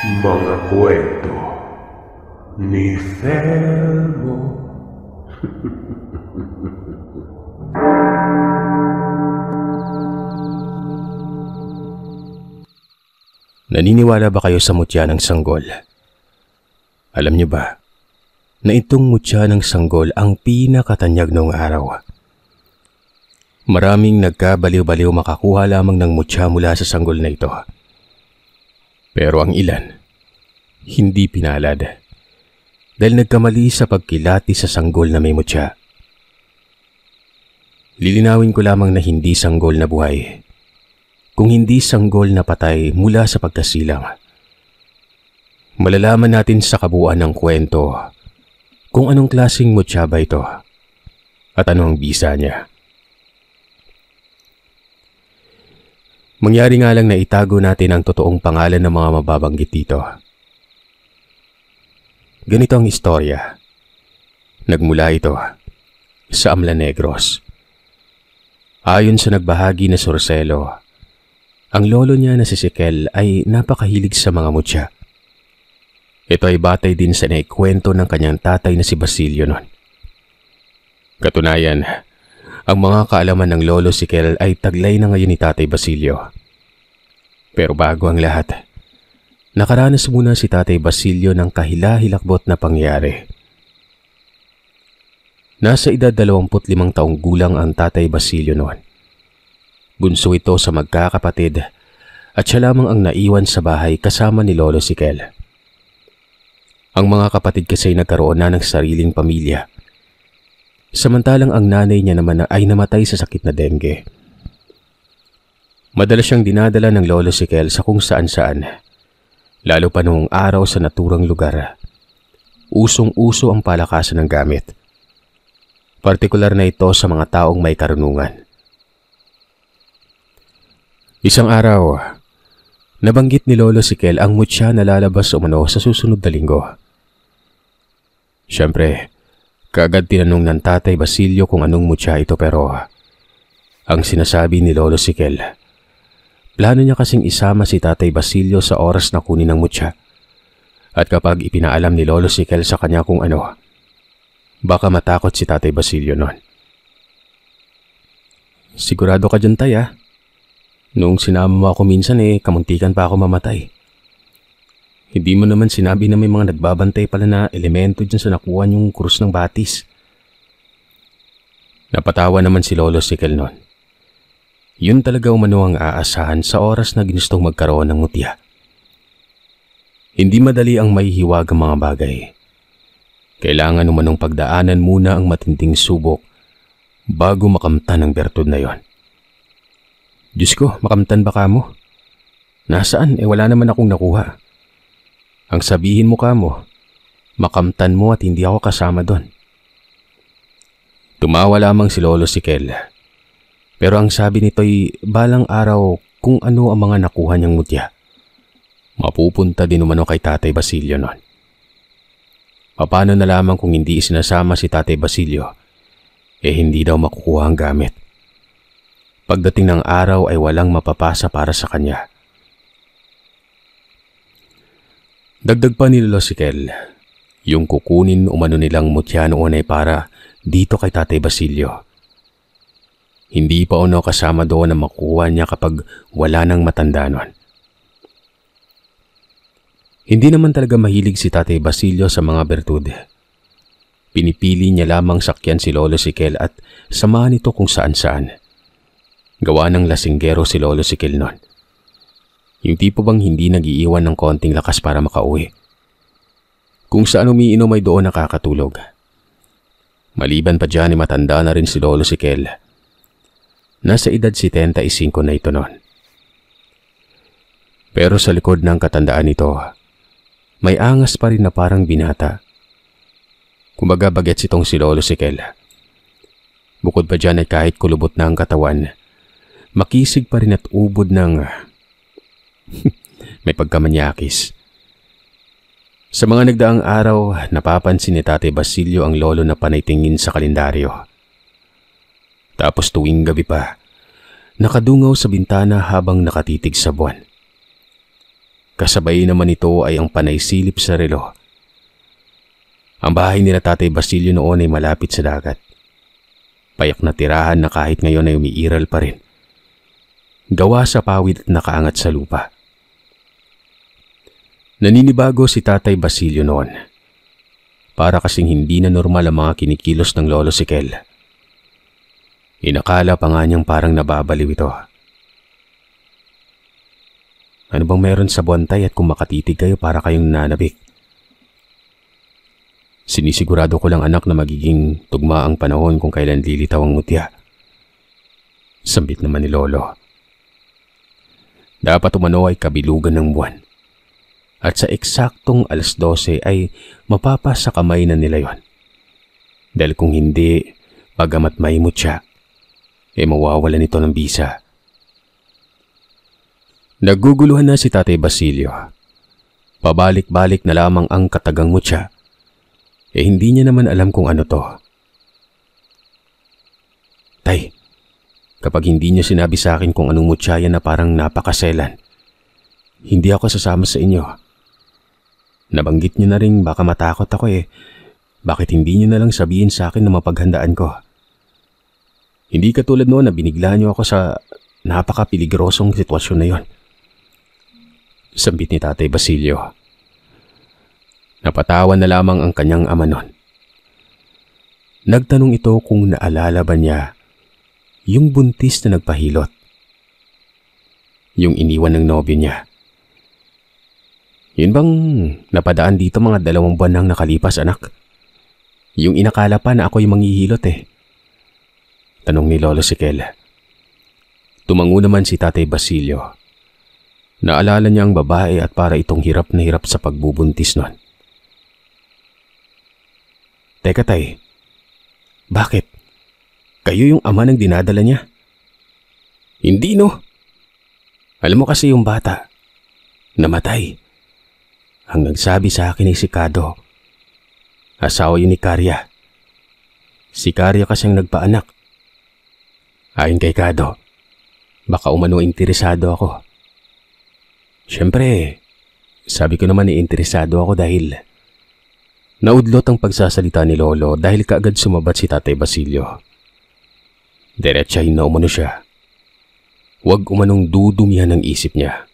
Mga kwento ni Fermo. Naniniwala ba kayo sa mutya ng sanggol? Alam niyo ba na itong mutya ng sanggol ang pinakatanyag noong araw? Maraming nagkabaliw-baliw makakuha lamang ng mutya mula sa sanggol na ito. Pero ang ilan, hindi pinalad dahil nagkamali sa pagkilati sa sanggol na may mutya. Lilinawin ko lamang na hindi sanggol na buhay, kung hindi sanggol na patay mula sa pagkasilang. Malalaman natin sa kabuuan ng kwento kung anong klaseng mutya ba ito at ano ang bisa niya. Mangyari nga lang na itago natin ang totoong pangalan ng mga mababanggit dito. Ganito ang istorya. Nagmula ito sa Amla Negros. Ayon sa nagbahagi na Sorcelo, ang lolo niya na si Sikel ay napakahilig sa mga mutya. Ito ay batay din sa naikwento ng kanyang tatay na si Basilio noon. Katunayan, ang mga kaalaman ng lolo Sikel ay taglay na ngayon ni Tatay Basilio. Pero bago ang lahat, nakaranas muna si Tatay Basilio ng kahila-hilakbot na pangyayari. Nasa edad 25 taong gulang ang Tatay Basilio noon. Bunso ito sa magkakapatid at siya lamang ang naiwan sa bahay kasama ni Lolo Sikel. Ang mga kapatid kasi ay nagkaroon na ng sariling pamilya. Samantalang ang nanay niya naman ay namatay sa sakit na dengue. Madalas siyang dinadala ng Lolo Sikel sa kung saan-saan, lalo pa noong araw sa naturang lugar. Usong-uso ang palakasan ng gamit. Partikular na ito sa mga taong may karunungan. Isang araw, nabanggit ni Lolo Sikel ang mutya na lalabas umano sa susunod na linggo. Siyempre, kaagad tinanong ng Tatay Basilio kung anong mutya ito pero ang sinasabi ni Lolo Sikel, plano niya kasing isama si Tatay Basilio sa oras na kunin ang mutya. At kapag ipinaalam ni Lolo Sikel sa kanya kung ano, baka matakot si Tatay Basilio noon. Sigurado ka dyan, Tay, ah? Noong sinama mo ako minsan kamuntikan pa ako mamatay. Hindi mo naman sinabi na may mga nagbabantay pala na elemento dyan sa nakuha yung krus ng batis. Napatawa naman si Lolo Sikel noon. Yun talaga umano ang aasahan sa oras na ginustong magkaroon ng mutya. Hindi madali ang maihiwag ang mga bagay. Kailangan umanong pagdaanan muna ang matinding subok bago makamtan ang bertud na yon. Diyos ko, makamtan ba ka mo? Nasaan? Wala naman akong nakuha. Ang sabihin mo ka mo, makamtan mo at hindi ako kasama doon. Tumawa lamang si Lolo Sikel. Pero ang sabi nito'y balang araw kung ano ang mga nakuha niyang mutya. Mapupunta din umano kay Tatay Basilio noon. Paano na lamang kung hindi isinasama si Tatay Basilio, hindi daw makukuha ang gamit. Pagdating ng araw ay walang mapapasa para sa kanya. Dagdag pa ni Lolo Sikel, yung kukunin umano nilang mutya noon ay para dito kay Tatay Basilio. Hindi pa uno kasama doon na makuha niya kapag wala nang matanda noon. Hindi naman talaga mahilig si Tatay Basilio sa mga bertud. Pinipili niya lamang sakyan si Lolo Sikel at samahan ito kung saan-saan. Gawa ng lasinggero si Lolo Sikel noon. Yung tipo bang hindi nag-iiwan ng konting lakas para makauwi. Kung saan umiinom ay doon nakakatulog. Maliban pa dyan matanda na rin si Lolo Sikel. Nasa edad 75 na ito noon. Pero sa likod ng katandaan nito, may angas pa rin na parang binata. Kumbaga bagets itong si Lolo Sikel. Bukod pa dyan ay kahit kulubot na ang katawan, makisig pa rin at ubod ng may pagkamanyakis. Sa mga nagdaang araw, napapansin ni Tatay Basilio ang lolo na panay tingin sa kalendaryo. Tapos tuwing gabi pa, nakadungaw sa bintana habang nakatitig sa buwan. Kasabay naman ito ay ang panay silip sa relo. Ang bahay nila Tatay Basilio noon ay malapit sa dagat. Payak na tirahan na kahit ngayon ay umiiral pa rin. Gawa sa pawid at nakaangat sa lupa. Naninibago si Tatay Basilio noon. Para kasing hindi na normal ang mga kinikilos ng Lolo Sikel. Inakala pa nga niyang parang nababaliw ito. Ano bang meron sa buwantay at kung makatitig kayo para kayong nanabik? Sinisigurado ko lang anak na magiging tugma ang panahon kung kailan lilitaw ang mutya. Sambit naman ni Lolo. Dapat umano ay kabilugan ng buwan. At sa eksaktong 12:00 ay mapapasa kamay na nila yon. Dahil kung hindi, bagamat may mutya, mawawalan ito ng bisa. Naguguluhan na si Tatay Basilio. Pabalik-balik na lamang ang katagang mutya. Hindi niya naman alam kung ano to. Tay, kapag hindi niya sinabi sa akin kung anong mutya yan na parang napakaselan, hindi ako sasama sa inyo. Nabanggit niyo na rin baka matakot ako Bakit hindi niyo na lang sabihin sa akin na mapaghandaan ko? Hindi katulad noon na binigla niyo ako sa napakapiligrosong sitwasyon na yon. Sambit ni Tatay Basilio. Napatawa na lamang ang kanyang ama noon. Nagtanong ito kung naalala ba niya yung buntis na nagpahilot. Yung iniwan ng nobyo niya. Yun bang napadaan dito mga 2 buwan nang nakalipas, anak? Yung inakala pa na ako yung manghihilot Tanong ni Lolo Sikel. Tumango naman si Tatay Basilio. Naalala niya ang babae at para itong hirap na hirap sa pagbubuntis nun. Teka tay, bakit? Kayo yung ama ng dinadala niya? Hindi no. Alam mo kasi yung bata, namatay. Ang nagsabi sa akin ay si Kado. Asawa yun ni Karya. Si Karya kasi ang nagpaanak. Ayon kay Kado, baka umano interesado ako. Siyempre, sabi ko naman interesado ako dahil naudlot ang pagsasalita ni Lolo dahil kaagad sumabat si Tatay Basilio. Diretsahin na umano siya. Huwag umanong dudumihan ang isip niya.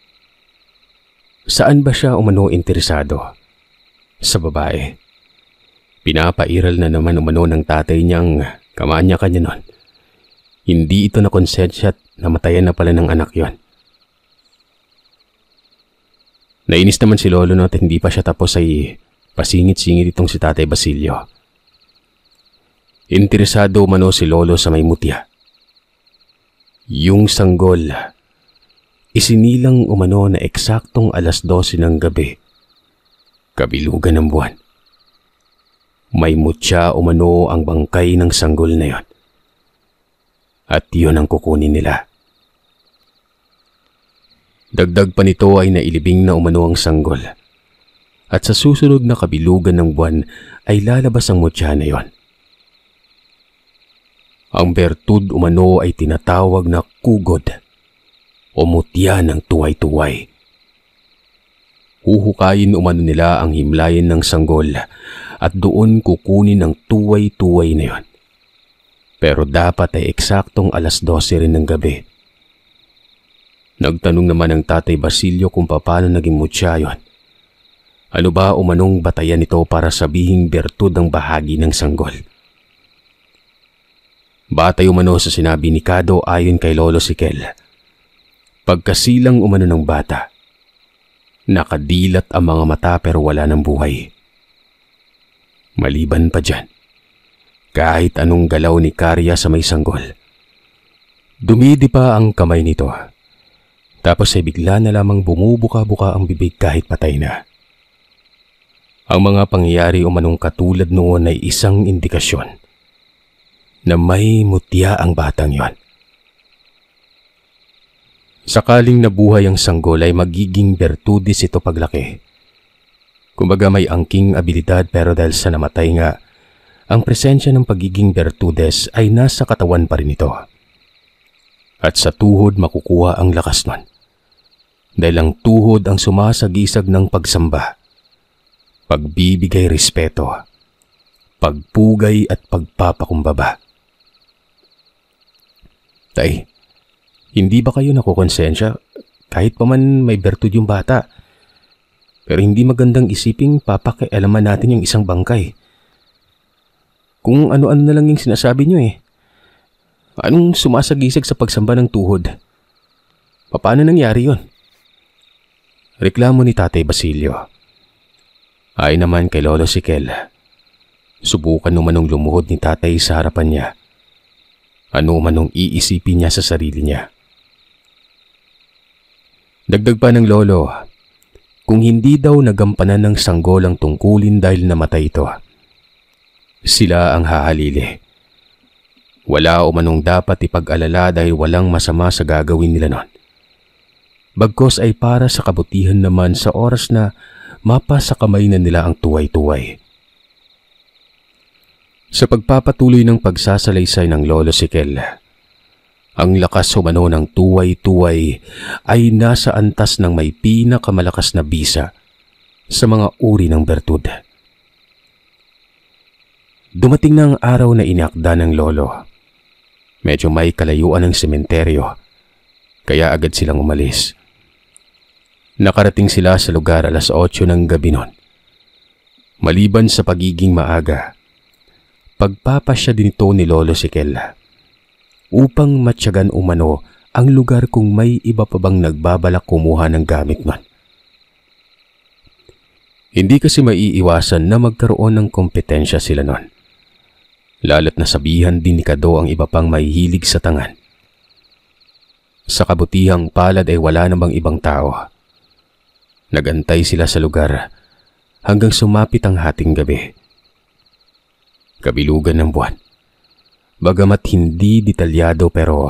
Saan ba siya umano interesado? Sa babae. Pinapairal na naman umano ng tatay niyang kamanya-kanya nun. Hindi ito na konsensya at namatayan na pala ng anak yon. Nainis naman si Lolo at hindi pa siya tapos ay pasingit-singit itong si Tatay Basilio. Interesado umano si Lolo sa may mutya. Yung sanggol, isinilang umano na eksaktong 12:00 ng gabi. Kabilugan ng buwan. May mutya umano ang bangkay ng sanggol na yon. At yun ang kukunin nila. Dagdag pa nito ay nailibing na umano ang sanggol. At sa susunod na kabilugan ng buwan ay lalabas ang mutya na yon. Ang bertud umano ay tinatawag na kugod o mutya ng tuway-tuway. Huhukayin umano nila ang himlayan ng sanggol at doon kukunin ang tuway-tuway na yon. Pero dapat ay eksaktong 12:00 rin ng gabi. Nagtanong naman ang Tatay Basilio kung paano naging mutya yon. Ano ba umanong batayan nito para sabihing bertud ang bahagi ng sanggol? Batay umano sa sinabi ni Kado ayon kay Lolo Sikel. Pagkasilang umano ng bata, nakadilat ang mga mata pero wala ng buhay. Maliban pa dyan, kahit anong galaw ni Karya sa may sanggol, dumidi pa ang kamay nito. Tapos ay bigla na lamang bumubuka-buka ang bibig kahit patay na. Ang mga pangyayari umanong katulad noon ay isang indikasyon na may mutya ang batang yon. Sakaling nabuhay ang sanggol ay magiging bertudis ito paglaki. Kumbaga may angking abilidad pero dahil sa namatay nga, ang presensya ng pagiging bertudes ay nasa katawan pa rin ito. At sa tuhod makukuha ang lakas nun. dahil ang tuhod ang sumasagisag ng pagsamba, pagbibigay respeto, pagpugay at pagpapakumbaba. Tay, hindi ba kayo nakukonsensya kahit pa man may bertud yung bata? Pero hindi magandang isiping papakialaman natin yung isang bangkay. Kung ano-ano na lang yung sinasabi nyo eh. Anong sumasagisag sa pagsamba ng tuhod? Paano nangyari yon? Reklamo ni Tatay Basilio. Ay naman kay Lolo Sikel, subukan namanong lumuhod ni Tatay sa harapan niya. Ano manong iisipin niya sa sarili niya. Dagdag pa ng Lolo, kung hindi daw nagampanan ng sanggol ang tungkulin dahil namatay ito, sila ang hahalili. Wala o manong dapat ipag-alala dahil walang masama sa gagawin nila nun. Bagkos ay para sa kabutihan naman sa oras na mapasa kamay na nila ang tuway-tuway. Sa pagpapatuloy ng pagsasalaysay ng Lolo Sikel, ang lakas umano ng tuway-tuway ay nasa antas ng may pinakamalakas na bisa sa mga uri ng bertud. Dumating na ang araw na iniakda ng Lolo. Medyo may kalayuan ng sementeryo, kaya agad silang umalis. Nakarating sila sa lugar alas 8 ng gabi noon. Maliban sa pagiging maaga, pagpapasya din ito ni Lolo Sikel upang matyagan umano ang lugar kung may iba pa bang nagbabalak kumuha ng gamit nun. Hindi kasi maiiwasan na magkaroon ng kompetensya sila nun. Lalo't nasabihan din ni Kado ang iba pang mahihilig sa tangan. Sa kabutihang palad ay wala namang ibang tao. Nagantay sila sa lugar hanggang sumapit ang hating gabi. Kabilugan ng buwan. Bagamat hindi detalyado pero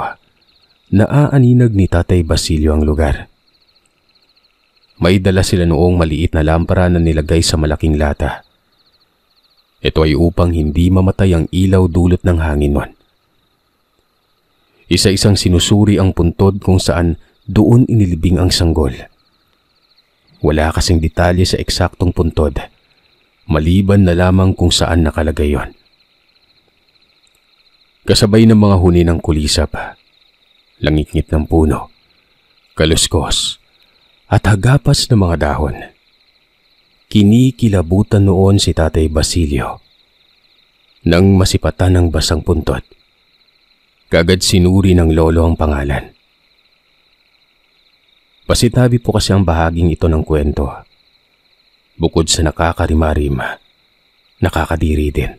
naaaninag ni Tatay Basilio ang lugar. May dala sila noong maliit na lampara na nilagay sa malaking lata. Ito ay upang hindi mamatay ang ilaw dulot ng hangin nun. Isa-isang sinusuri ang puntod kung saan doon inilibing ang sanggol. Wala kasing detalye sa eksaktong puntod, maliban na lamang kung saan nakalagay yon. Kasabay ng mga huni ng kulisap, langit-ngit ng puno, kaluskos, at hagapas ng mga dahon. Kinikilabutan noon si Tatay Basilio. Nang masipatan ng basang puntod, kagad sinuri ng Lolo ang pangalan. Pasitabi po kasi ang bahaging ito ng kwento. Bukod sa nakakarimarim, nakakadiri din.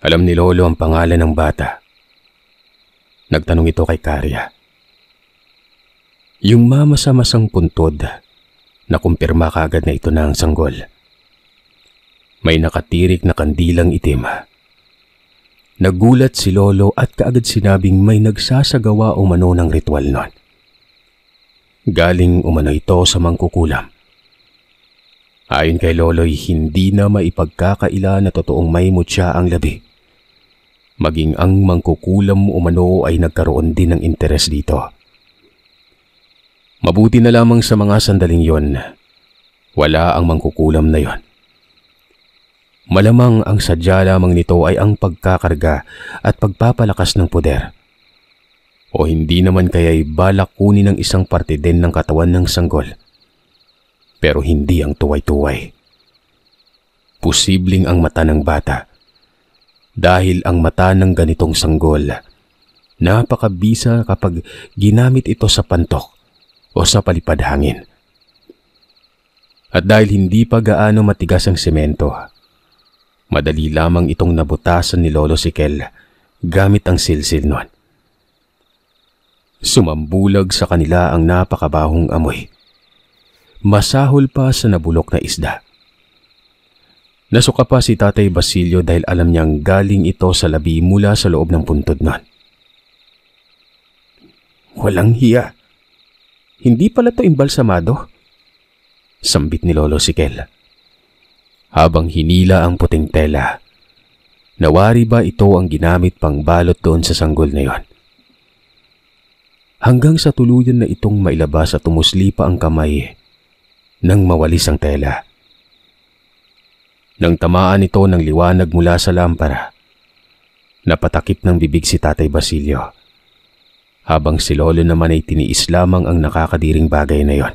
Alam ni Lolo ang pangalan ng bata. Nagtanong ito kay Karya. Yung mamasa-masang puntod, nakumpirma kagad na ito na ang sanggol. May nakatirik na kandilang itim. Nagulat si Lolo at kaagad sinabing may nagsasagawa umano ng ritual nun. Galing umano ito sa mangkukulam. Ayon kay Lolo'y hindi na maipagkakaila na totoong may mutya ang labi. Maging ang mangkukulam umano ay nagkaroon din ng interes dito. Mabuti na lamang sa mga sandaling yon, wala ang mangkukulam na yon. Malamang ang sadya lamang nito ay ang pagkakarga at pagpapalakas ng poder. O hindi naman kaya'y balak kunin ng isang parte din ng katawan ng sanggol. Pero hindi ang tuway-tuway. Posibleng ang mata ng bata. Dahil ang mata ng ganitong sanggol, napakabisa kapag ginamit ito sa pantok o sa palipad hangin. At dahil hindi pa gaano matigas ang semento, madali lamang itong nabutasan ni Lolo Sikel gamit ang silsil nun. Sumambulag sa kanila ang napakabahong amoy. Masahol pa sa nabulok na isda. Nasuka pa si Tatay Basilio dahil alam niyang galing ito sa labi mula sa loob ng puntod nun. Walang hiya. Hindi pala to imbalsamado, sambit ni Lolo Sikel. Habang hinila ang puting tela, nawari ba ito ang ginamit pang balot doon sa sanggol na yon? hanggang sa tuluyan na itong mailabas at tumusli pa ang kamay nang mawalis ang tela. Nang tamaan ito ng liwanag mula sa lampara, napatakip ng bibig si Tatay Basilio, habang si Lolo naman ay tiniis lamang ang nakakadiring bagay na yon.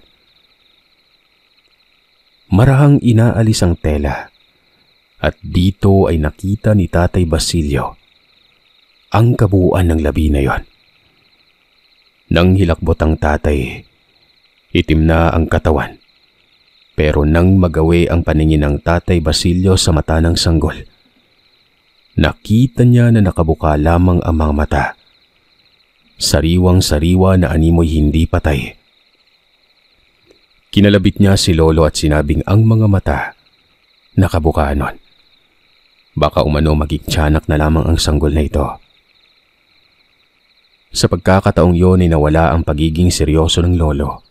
Marahang inaalis ang tela at dito ay nakita ni Tatay Basilio ang kabuuan ng labi na yon. Nang hilakbot ang tatay, itim na ang katawan. Pero nang magawi ang paningin ng Tatay Basilio sa mata ng sanggol, nakita niya na nakabuka lamang ang mga mata. Sariwang-sariwa na animoy hindi patay. Kinalabit niya si Lolo at sinabing ang mga mata nakabuka nun. Baka umano maging tiyanak na lamang ang sanggol na ito. Sa pagkakataong yun ay nawala ang pagiging seryoso ng Lolo.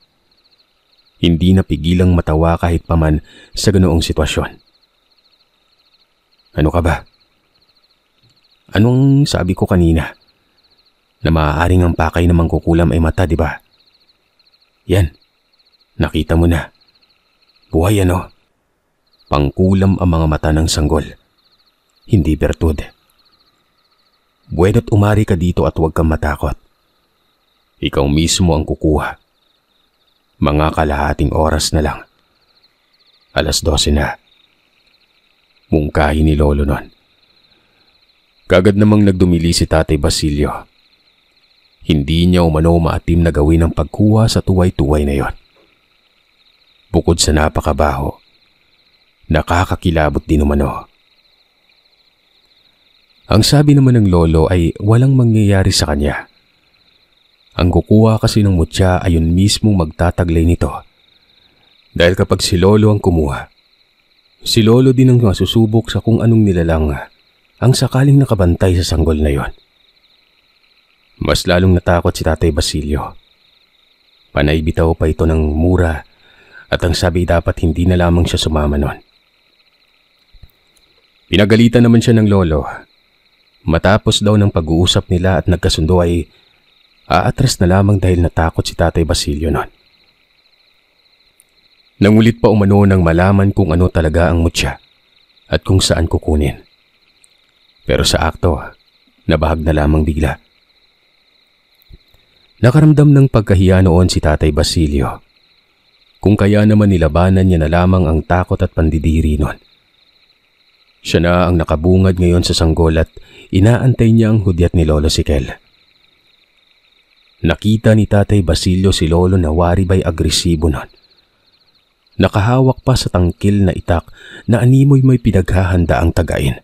Hindi napigilang matawa kahit paman sa ganoong sitwasyon. Ano ka ba? Anong sabi ko kanina? Na maaaring ang pakay na mangkukulam ay mata, di ba? Yan, nakita mo na. Buhay ano? Pangkulam ang mga mata ng sanggol. Hindi bertud. Buweno't umari ka dito at huwag kang matakot. Ikaw mismo ang kukuha. Mga kalahating oras na lang. 12:00 na. Mungkahi ni Lolo nun. Kagad namang nagdumili si Tatay Basilio. Hindi niya umano maatim na gawin ang pagkuha sa tuway-tuway na yon. Bukod sa napakabaho, nakakakilabot din umano. Ang sabi naman ng Lolo ay walang mangyayari sa kanya. Ang kukuha kasi ng mutya ay yun mismong magtataglay nito. Dahil kapag si Lolo ang kumuha, si Lolo din ang masusubok sa kung anong nilalang ang sakaling nakabantay sa sanggol na yon. Mas lalong natakot si Tatay Basilio. Panay bitaw pa ito ng mura at ang sabi dapat hindi na lamang siya sumama nun. Pinagalitan naman siya ng Lolo. Matapos daw ng pag-uusap nila at nagkasundo ay aatras na lamang dahil natakot si Tatay Basilio nun. Nangulit pa umano nang malaman kung ano talaga ang mutya at kung saan kukunin. Pero sa akto, nabahag na lamang bigla. Nakaramdam ng pagkahiya noon si Tatay Basilio. Kung kaya naman nilabanan niya na lamang ang takot at pandidiri nun. Siya na ang nakabungad ngayon sa sanggol at inaantay niya ang hudyat ni Lolo Sikel. Nakita ni Tatay Basilio si Lolo na wari ba'y agresibo nun. Nakahawak pa sa tangkil na itak na animoy may pinaghahanda ang tagain.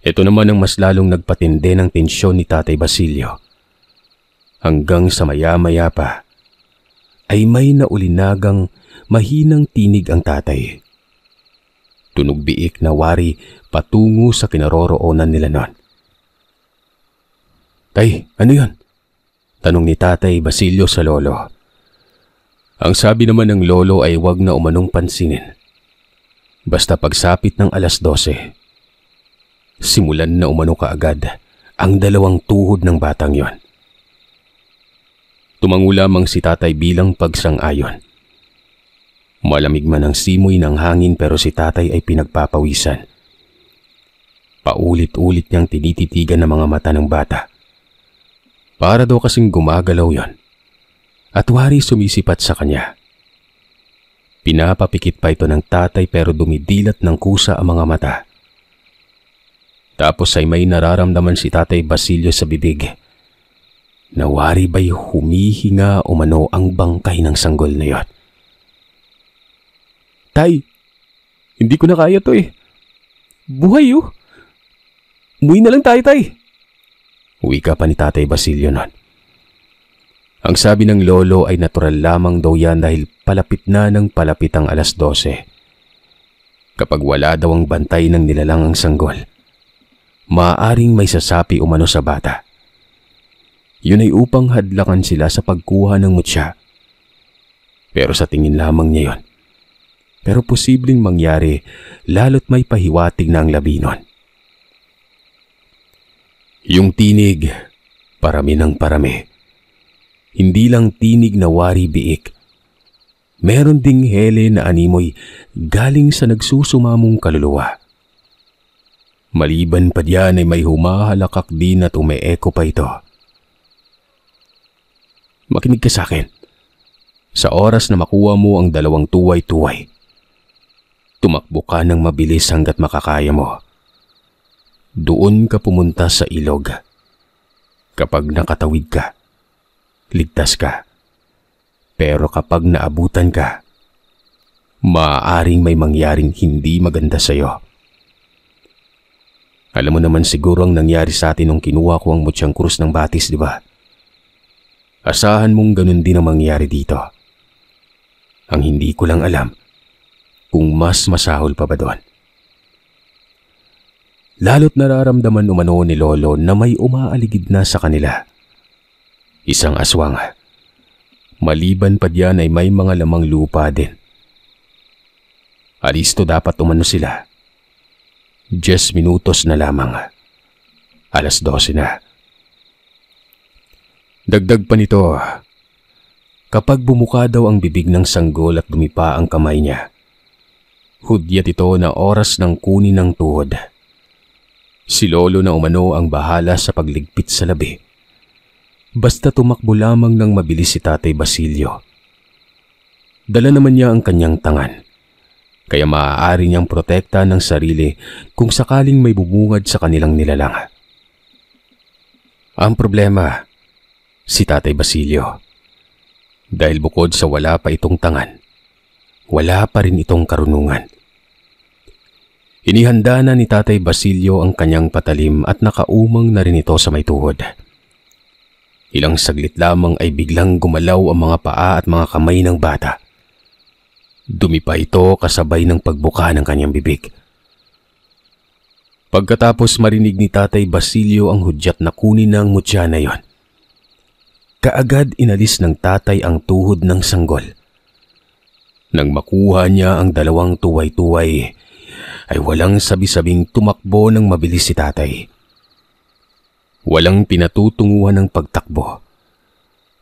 Ito naman ang mas lalong nagpatindi ng tensyon ni Tatay Basilio. Hanggang sa maya-maya pa ay may naulinagang mahinang tinig ang tatay. Tunog biik na wari patungo sa kinaroroonan nila nun. Tay, ano yun? Tanong ni Tatay Basilio sa Lolo. Ang sabi naman ng Lolo ay wag na umanong pansinin. Basta pagsapit ng 12:00, simulan na umano kaagad ang 2 tuhod ng batang yon. Tumango lamang si tatay bilang pagsang-ayon. Malamig man ang simoy ng hangin pero si tatay ay pinagpapawisan. Paulit-ulit niyang tinititigan ng mga mata ng bata. Para daw kasing gumagalaw yon. At wari sumisipat sa kanya. Pinapapikit pa ito ng tatay pero dumidilat ng kusa ang mga mata. Tapos ay may nararamdaman si Tatay Basilio sa bibig. Nawari ba'y humihinga umano ang bangkay ng sanggol na yon? Tay, hindi ko na kaya to eh. Buhay oh. Umuwi na lang tayo, tay. Uwi ka pa ni Tatay Basilio nun. Ang sabi ng Lolo ay natural lamang daw yan dahil palapit na ng palapit ang 12:00. Kapag wala daw ang bantay ng nilalang ang sanggol, maaaring may sasapi umano sa bata. Yun ay upang hadlakan sila sa pagkuha ng mutya. Pero sa tingin lamang niya yun. Pero posibleng mangyari lalo't may pahiwatig na ang labi nun. Yung tinig, parami ng parami. Hindi lang tinig na wari-biik. Meron ding hele na animoy galing sa nagsusumamong kaluluwa. Maliban pa diyan ay may humahalakak din at umeeko pa ito. Makinig ka sa akin. Sa oras na makuha mo ang 2 tuway-tuway, tumakbo ka ng mabilis hanggat makakaya mo. Doon ka pumunta sa ilog. Kapag nakatawid ka, ligtas ka. Pero kapag naabutan ka, maaaring may mangyaring hindi maganda sa'yo. Alam mo naman siguro ang nangyari sa atin nung kinuha ko ang Mutyang Krus ng Batis, di ba? Asahan mong ganun din ang mangyari dito. Ang hindi ko lang alam kung mas masahol pa ba doon. Lalo't nararamdaman umano ni Lolo na may umaaligid na sa kanila. Isang aswang. Maliban pa diyan ay may mga lamang lupa din. Aristo dapat umano sila. 10 minutos na lamang. 12:00 na. Dagdag pa nito, kapag bumuka daw ang bibig ng sanggol at dumipa ang kamay niya, hudyat ito na oras ng kunin ng tuhod. Si Lolo na umano ang bahala sa pagligpit sa labi. Basta tumakbo lamang ng mabilis si Tatay Basilio. Dala naman niya ang kanyang tangan, kaya maaari niyang protekta ng sarili kung sakaling may bubungad sa kanilang nilalang. Ang problema, si Tatay Basilio. Dahil bukod sa wala pa itong tangan, wala pa rin itong karunungan. Inihanda na ni Tatay Basilio ang kanyang patalim at nakaumang na rin ito sa may tuhod. Ilang saglit lamang ay biglang gumalaw ang mga paa at mga kamay ng bata. Dumipa ito kasabay ng pagbuka ng kanyang bibig. Pagkatapos marinig ni Tatay Basilio ang hudyat na kunin ng mutya na yon, kaagad inalis ng tatay ang tuhod ng sanggol. Nang makuha niya ang 2 tuway-tuway, ay walang sabi-sabing tumakbo ng mabilis si tatay. Walang pinatutunguhan ng pagtakbo.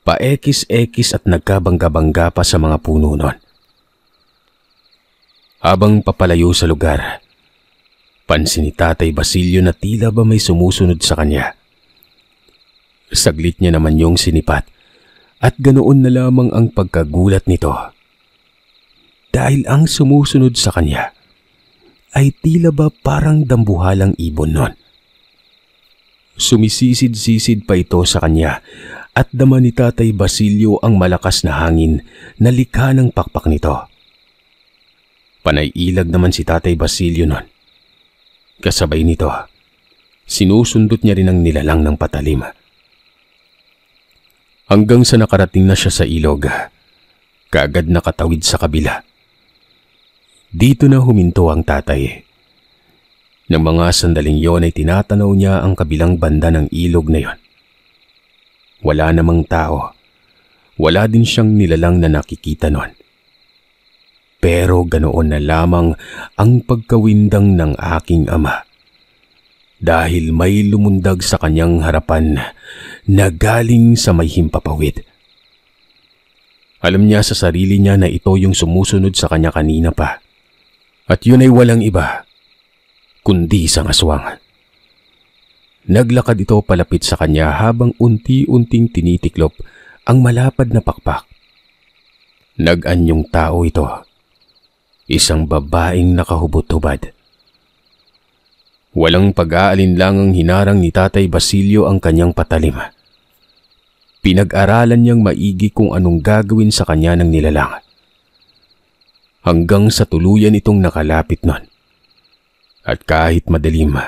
Paekis-ekis at nagkabangga-bangga pa sa mga puno nun. Habang papalayo sa lugar, pansin ni Tatay Basilio na tila ba may sumusunod sa kanya. Saglit niya naman yung sinipat at ganoon na lamang ang pagkagulat nito. Dahil ang sumusunod sa kanya ay tila ba parang dambuhalang ibon nun. Sumisisid-sisid pa ito sa kanya at dama ni Tatay Basilio ang malakas na hangin na likha ng pakpak nito. Panay-ilag naman si Tatay Basilio nun. Kasabay nito, sinusundot niya rin ang nilalang ng patalim. Hanggang sa nakarating na siya sa ilog, kaagad nakatawid sa kabila. Dito na huminto ang tatay. Nang mga sandaling yon ay tinatanaw niya ang kabilang banda ng ilog na yon. Wala namang tao. Wala din siyang nilalang na nakikita nun. Pero ganoon na lamang ang pagkawindang ng aking ama. Dahil may lumundag sa kanyang harapan na galing sa may himpapawid. Alam niya sa sarili niya na ito yung sumusunod sa kanya kanina pa. At yun ay walang iba kundi isang aswang. Naglakad ito palapit sa kanya habang unti-unting tinitiklop ang malapad na pakpak. Nag-anyong tao ito. Isang babaeng nakahubot-hubad. Walang pag-aalinlangang hinarang ni Tatay Basilio ang kanyang patalim. Pinag-aralan niyang maigi kung anong gagawin sa kanya ng nilalang. Hanggang sa tuluyan itong nakalapit nun. At kahit madilim,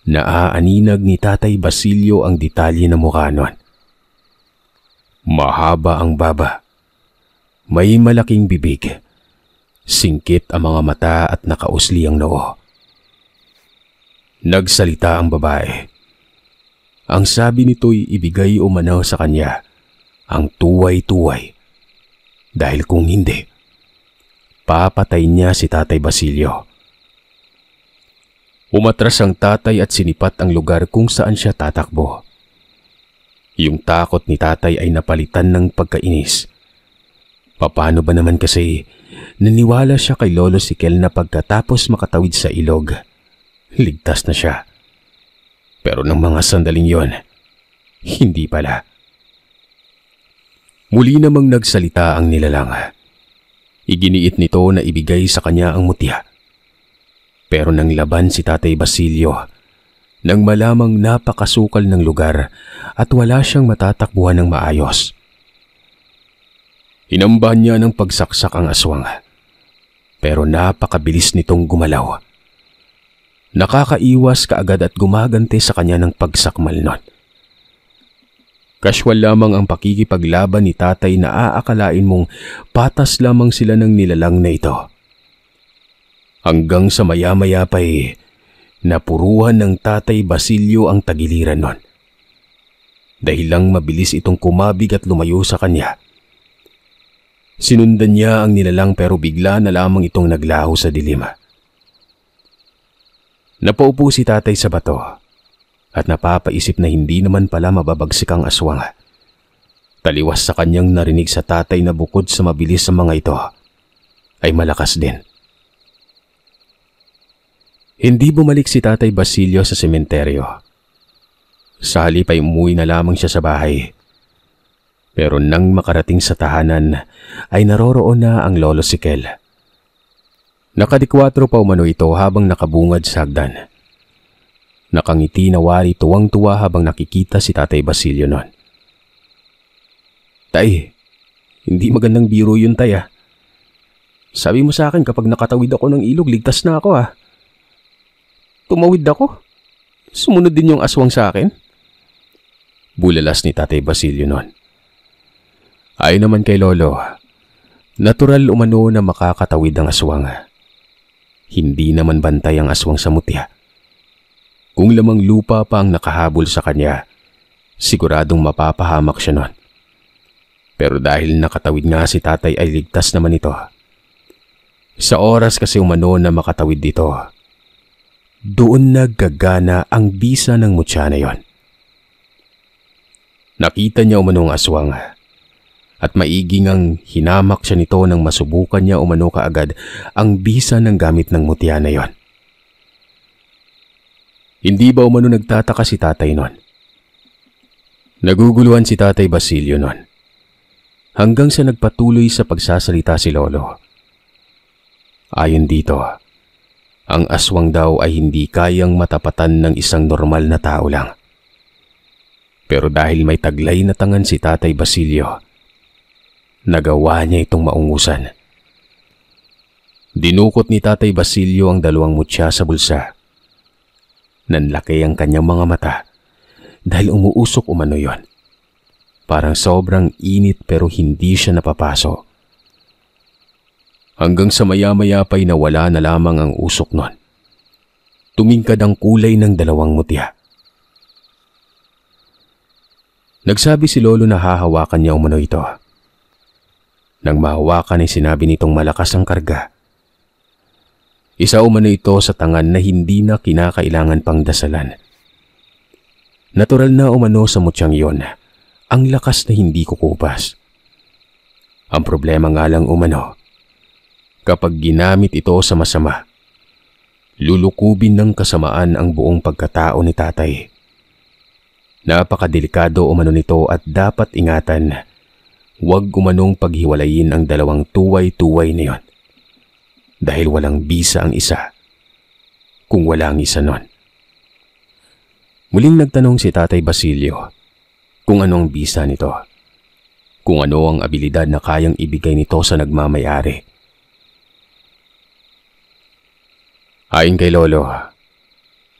naaaninag ni Tatay Basilio ang detalye ng mukha nun. Mahaba ang baba. May malaking bibig. Singkit ang mga mata at nakausli ang noo. Nagsalita ang babae. Ang sabi nito'y ibigay umano sa kanya ang tuway-tuway. Dahil kung hindi, papatay niya si Tatay Basilio. Umatras ang tatay at sinipat ang lugar kung saan siya tatakbo. Yung takot ni tatay ay napalitan ng pagkainis. Paano ba naman kasi naniwala siya kay Lolo Sikel na pagkatapos makatawid sa ilog, ligtas na siya. Pero ng mga sandaling yon, hindi pala. Muli namang nagsalita ang nilalang. Iginiit nito na ibigay sa kanya ang mutya. Pero nang laban si Tatay Basilio, nang malamang napakasukal ng lugar at wala siyang matatakbuhan ng maayos. Inambahan niya ng pagsaksak ang aswang, pero napakabilis nitong gumalaw. Nakakaiwas kaagad at gumagante sa kanya ng pagsakmal nun. Kaswal lamang ang pakikipaglaban ni tatay na aakalain mong patas lamang sila ng nilalang na ito. Hanggang sa maya-maya pa'y napuruhan ng Tatay Basilio ang tagiliran nun. Dahil lang mabilis itong kumabig at lumayo sa kanya. Sinundan niya ang nilalang pero bigla na lamang itong naglaho sa dilim. Napaupo si tatay sa bato at napapaisip na hindi naman pala mababagsik ang aswang. Taliwas sa kanyang narinig sa tatay na bukod sa mabilis sa mga ito, ay malakas din. Hindi bumalik si Tatay Basilio sa sementeryo. Sa halip ay umuwi na lamang siya sa bahay. Pero nang makarating sa tahanan ay naroroon na ang Lolo Sikel. Nakadikwatro pa umano ito habang nakabungad sa hagdan. Nakangiti na wari tuwang-tuwa habang nakikita si Tatay Basilio nun. Tay, hindi magandang biro yun tay ah. Sabi mo sa akin kapag nakatawid ako ng ilog, ligtas na ako ah. Tumawid ako. Sumunod din yung aswang sa akin. Bulalas ni Tatay Basilio nun. Ayon naman kay Lolo, natural umano na makakatawid ang aswang. Hindi naman bantay ang aswang sa mutya. Kung lamang lupa pa ang nakahabol sa kanya, siguradong mapapahamak siya nun. Pero dahil nakatawid nga si tatay ay ligtas naman ito. Sa oras kasi umano na makatawid dito, doon naggagana ang bisa ng mutya na yon. Nakita niya umano ang aswang at maiging ang hinamak siya nito nang masubukan niya umano kaagad ang bisa ng gamit ng mutya na yon. Hindi ba umano nagtataka si tatay nun? Naguguluhan si Tatay Basilio nun. Hanggang sa nagpatuloy sa pagsasalita si Lolo. Ayon dito, ang aswang daw ay hindi kayang matapatan ng isang normal na tao lang. Pero dahil may taglay na tangan si Tatay Basilio, nagawa niya itong maungusan. Dinukot ni Tatay Basilio ang dalawang mutya sa bulsa. Nanlaki ang kanyang mga mata dahil umuusok umano yon. Parang sobrang init pero hindi siya napapaso. Hanggang sa maya-maya pa'y nawala na lamang ang usok nun. Tumingkad ang kulay ng dalawang mutya. Nagsabi si Lolo na hahawakan niya umano ito. Nang mahawakan ay sinabi nitong malakas ang karga. Isa umano ito sa tangan na hindi na kinakailangan pang dasalan. Natural na umano sa mutyang yon ang lakas na hindi kukupas. Ang problema nga lang umano, kapag ginamit ito sa masama, lulukubin ng kasamaan ang buong pagkatao ni tatay. Napakadelikado umano nito at dapat ingatan, huwag umanong paghiwalayin ang dalawang tuway-tuway na yon. Dahil walang bisa ang isa, kung wala ang isa nun. Muling nagtanong si Tatay Basilio kung ano ang bisa nito, kung ano ang abilidad na kayang ibigay nito sa nagmamayari. Ayon kay Lolo,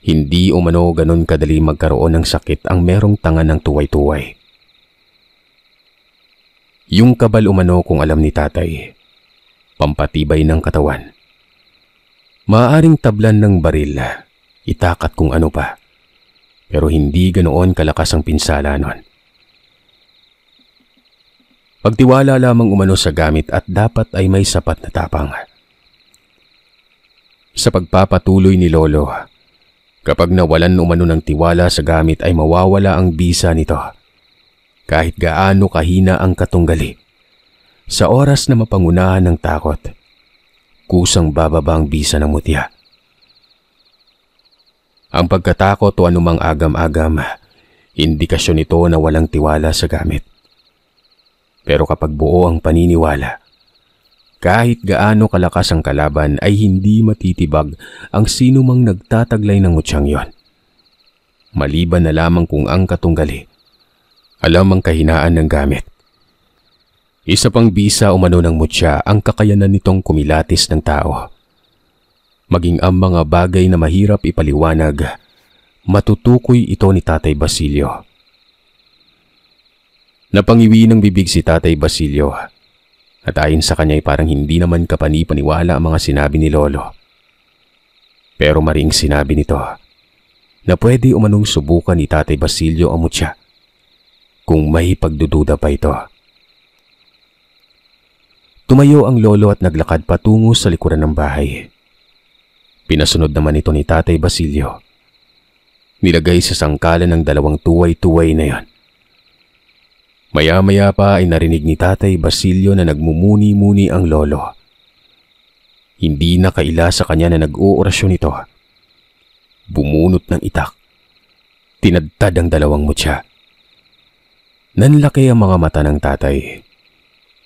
hindi umano ganun kadali magkaroon ng sakit ang merong tangan ng tuway-tuway. Yung kabal umano kung alam ni tatay, pampatibay ng katawan. Maaaring tablan ng baril, itakat kung ano pa, pero hindi ganoon kalakas ang pinsala nun. Pagtiwala lamang umano sa gamit at dapat ay may sapat na tapang. Sa pagpapatuloy ni Lolo, kapag nawalan umano ng tiwala sa gamit ay mawawala ang bisa nito Kahit gaano kahina ang katunggali, sa oras na mapangunahan ng takot, kusang bababa ang bisa ng mutya. Ang pagkatakot o anumang agam-agam, indikasyon ito na walang tiwala sa gamit. Pero kapag buo ang paniniwala, kahit gaano kalakas ang kalaban ay hindi matitibag ang sino mang nagtataglay ng mutyang yon. Maliban na lamang kung ang katunggali alam ang kahinaan ng gamit. Isa pang bisa umano ng mutya ang kakayanan nitong kumilatis ng tao. Maging ang mga bagay na mahirap ipaliwanag, matutukoy ito ni Tatay Basilio. Napangiwi ng bibig si Tatay Basilio at ayon sa kanya ay parang hindi naman kapani-paniwala ang mga sinabi ni Lolo. Pero maring sinabi nito na pwede umanong subukan ni Tatay Basilio ang mutya kung may pagdududa pa ito. Tumayo ang lolo at naglakad patungo sa likuran ng bahay. Pinasunod naman ito ni Tatay Basilio. Nilagay sa sangkalan ng 2 tuway-tuway na yon. Maya-maya pa ay narinig ni Tatay Basilio na nagmumuni-muni ang lolo. Hindi na kaila sa kanya na nag-uorasyon ito. Bumunot ng itak. Tinadtad ang 2 mutya. Nanlaki ang mga mata ng tatay.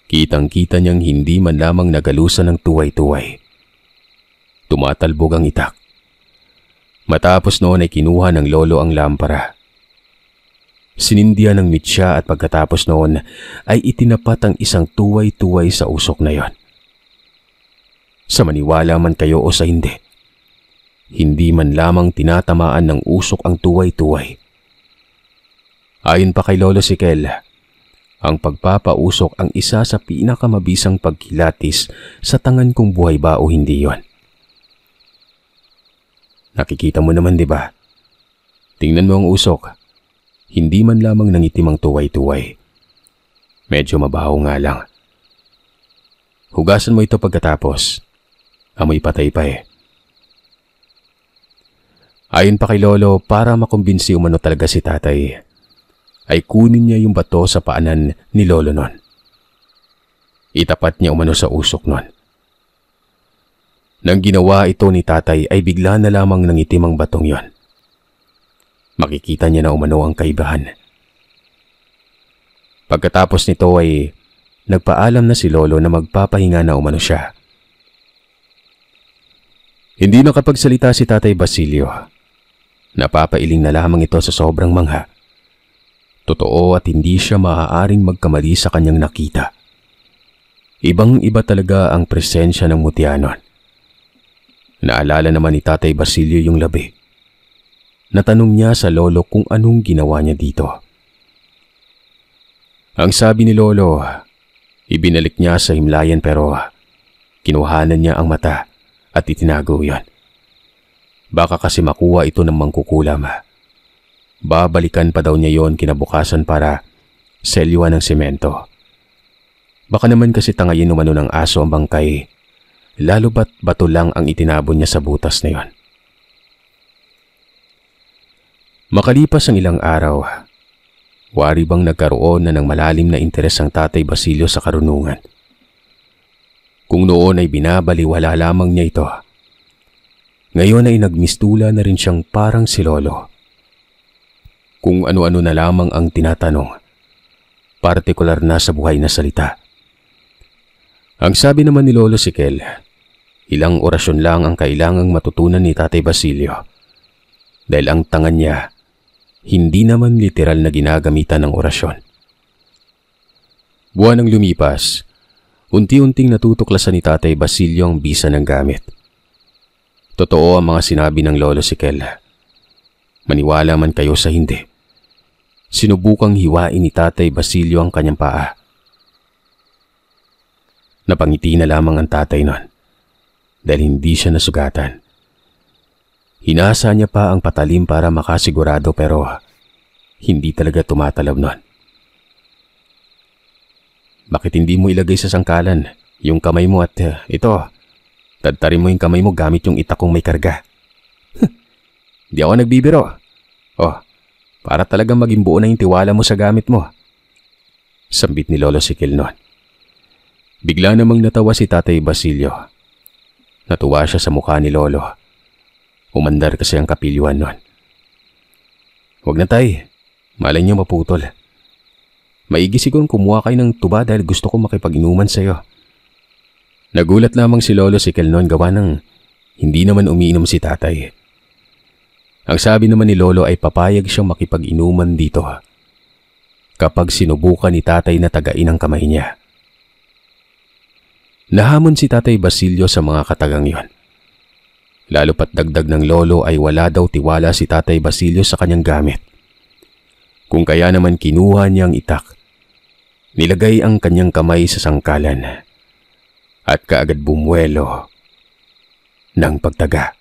Kitang-kita niyang hindi man lamang nagalusan ng tuway-tuway. Tumatalbog ang itak. Matapos noon ay kinuha ng lolo ang lampara. Sinindihan ng mitya at pagkatapos noon ay itinapat ang isang tuway-tuway sa usok na yon. Sa maniwala man kayo o sa hindi, hindi man lamang tinatamaan ng usok ang tuway-tuway. Ayon pa kay Lolo Sikel, ang pagpapausok ang isa sa pinakamabisang pagkilatis sa tangan kung buhay ba o hindi yon. Nakikita mo naman, di ba? Tingnan mo ang usok. Hindi man lamang nangitim ang tuway-tuway. Medyo mabaho nga lang. Hugasan mo ito pagkatapos. Amoy patay pa eh. Ayon pa kay Lolo, para makumbinsi umano talaga si tatay, ay kunin niya yung bato sa paanan ni Lolo nun. Itapat niya umano sa usok nun. Nang ginawa ito ni tatay ay bigla na lamang nangitim ang batong yon. Makikita niya na umano ang kaibahan. Pagkatapos nito ay nagpaalam na si Lolo na magpapahinga na umano siya. Hindi nakapagsalita si Tatay Basilio. Napapailing na lamang ito sa sobrang mangha. Totoo at hindi siya maaaring magkamali sa kanyang nakita. Ibang-iba talaga ang presensya ng mutya nun. Naalala naman ni Tatay Basilio yung labi. Natanong niya sa lolo kung anong ginawa niya dito. Ang sabi ni Lolo, ibinalik niya sa himlayan pero kinuhanan niya ang mata at itinago yon. Baka kasi makuha ito ng mangkukulam. Babalikan pa daw niya yon kinabukasan para selyuan ng semento. Baka naman kasi tangayin umano ng aso ang bangkay, lalo ba't bato lang ang itinabon niya sa butas na yon. Makalipas ang ilang araw, wari bang nagkaroon na ng malalim na interes ang Tatay Basilio sa karunungan. Kung noon ay binabaliwala lamang niya ito, ngayon ay nagmistula na rin siyang parang si Lolo. Kung ano-ano na lamang ang tinatanong, partikular na sa buhay na salita. Ang sabi naman ni Lolo Sikel, ilang orasyon lang ang kailangang matutunan ni Tatay Basilio. Dahil ang tangan niya, hindi naman literal na ginagamitan ng orasyon. Buwan ang lumipas, unti-unting natutuklasan ni Tatay Basilio ang bisa ng gamit. Totoo ang mga sinabi ng Lolo Sikel. Maniwala man kayo sa hindi. Sinubukang hiwain ni Tatay Basilio ang kanyang paa. Napangiti na lamang ang tatay nun dahil hindi siya nasugatan. Hinasa niya pa ang patalim para makasigurado pero hindi talaga tumatalab nun. Bakit hindi mo ilagay sa sangkalan yung kamay mo at ito, tadtarin mo yung kamay mo gamit yung itak kong may karga? Di ako nagbibiro. Oh, para talagang maging buo na yung tiwala mo sa gamit mo. Sambit ni Lolo Siquel noon. Bigla namang natawa si Tatay Basilio. Natuwa siya sa mukha ni Lolo. Umandar kasi ang kapilyuhan noon. Huwag na tay, malay niyo maputol. Maigi sigurong kumuha kayo ng tuba dahil gusto ko makipag-inuman sa'yo. Nagulat lamang si Lolo Siquel noon gawa ng hindi naman umiinom si tatay. Ang sabi naman ni Lolo ay papayag siyang makipag-inuman dito kapag sinubukan ni tatay na tagain ang kamay niya. Nahamon si Tatay Basilio sa mga katagang yon. Lalo pat dagdag ng Lolo ay wala daw tiwala si Tatay Basilio sa kanyang gamit. Kung kaya naman kinuha niyang itak, nilagay ang kanyang kamay sa sangkalan at kaagad bumuelo ng pagtaga.